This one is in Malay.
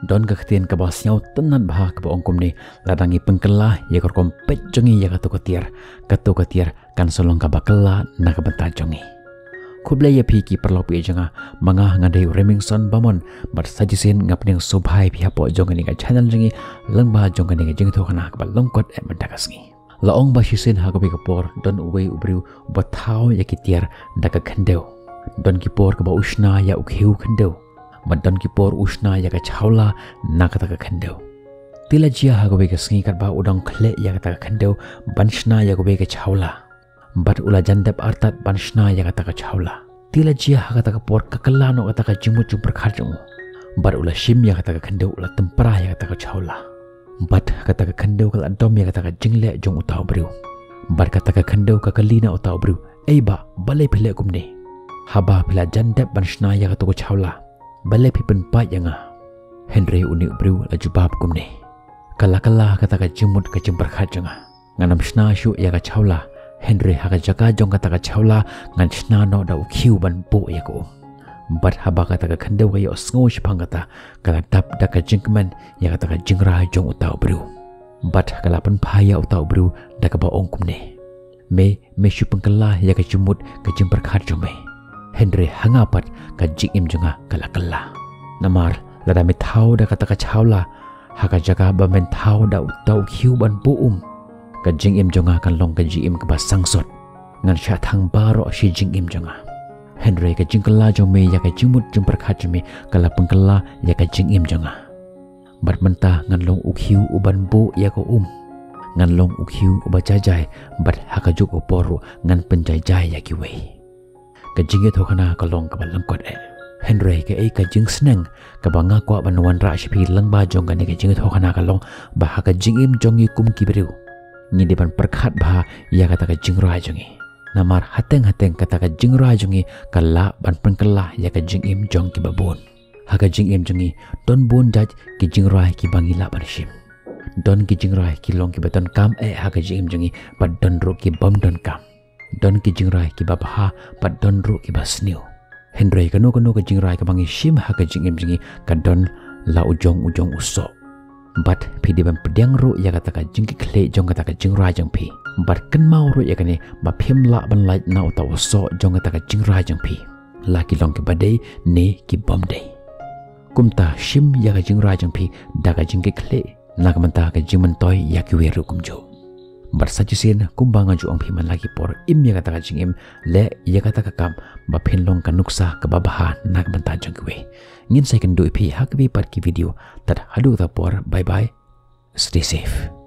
Don kektian ke bawah siau tenan bah ke bawah ongkum ni ladangi pengkelah ya korkom pet jongi ya katu ketir kan solong ka bakela na ka benta jongi. Kublai ya piki perlopi janga mangah ngadai Remington bamon bar sajisin ngapning subhai pihak po jongi ni ka channel jongi lengba jongi ni ka jeng to kana ka longkot e mendagasngi. Laong basisin hagabi kapor don uwe ubriu batau ya kitiar daka khendeu. Don kipor ka ba usna ya ukhiu khendeu. Madon kipor usna ya ka chaula na ka taka khendeu. Tila jia hagabi ka sngi kat ba udang khle ya ka taka khendeu banshna ya gobe ka chaula. Bat ula jandep artat banshna ya ka taka chaula. Tila jia ha ka taka por ka kalano ka taka jimut jum perkharjung. Bat ula shim ya ka taka khendeu ula tempra ya ka taka chaula. Bat ka taka khendeu kal adom ya ka taka jingle jong utau briu. Bat ka taka khendeu ka kalina utau briu. Eiba balai phile kumne. Haba phila jandep banshna ya ka taka chaula. Balai pipen pa yanga Henry uni briu la jubab kumne kala kata ka jimut ka jimper khajanga nganam shna shu ya ka chaula Henry ha ka jaga jong kata ka chaula ngan shna no da ukhiu ban po ya ko bat haba kata ka khandeu ka yo sngo shpang kata kala dap da ka jingman ya kata ka jingra jong utau briu bat kala pan phaya utau briu da ka ba ong kumne me shu pangkala ya ka jimut ka jimper khajong me Henry hangapat ka jingim jonga kala namar lada me thau da kata ka chaula haka jaga ba men thau da utau khiu ban buum ka jingim jonga kan long ka jim ka basangsot ngan sha thang baro shi jingim jonga Henry ka jingkala jong me ya ka jimut jumper khat me kala pengkala ya ka jingim jonga bat menta ngan long ukhiu uban bu ya ko ngan long ukhiu uba jajai bat haka juk oporu ngan penjajai ya ki wei ka jingi thokana ka long ka balangkot Henry ka ka jing sneng ka banga kwa banwan ra shipi langba jong ka ne ka jingi thokana ka long ba ka jingim jongi kum kibriu ni depan perkhat ba ya kata ka jingra jongi namar hateng kata ka jingra jongi kala ban pengkala ya ka jingim jong ki babon ha ka jingim jongi don bon jaj ki jingra ki bangila banshim don ki jingra ki long ki baton kam ha ka jingim jongi ba don ro ki bom don kam don ki jingrai ki babha pat don ru ki basniu Henry kanu ka jingrai ka bangi shim ha ka jingim jingi ka don la ujong uso bat pi di ban pedang ru ya kata ka jingki khle jong kata ka jingrai jong pi bat kan mau ru ya kane ba phim la ban lai na uta uso jong kata ka jingrai jong pi la ki long ki badai ne ki bom dei kumta shim ya ka jingrai jong pi da ka jingki khle na ka manta ka jingman toy ya ki weru kumjo Barsajisin kumbanga ju pi man lagi por im ya kata ka jingim le ya kata ka kam ba phenlong ka nuksa ka babaha nak banta jangwe ngin sai kan du pi hakbi par ki video tat hadu ta por bye bye stay safe.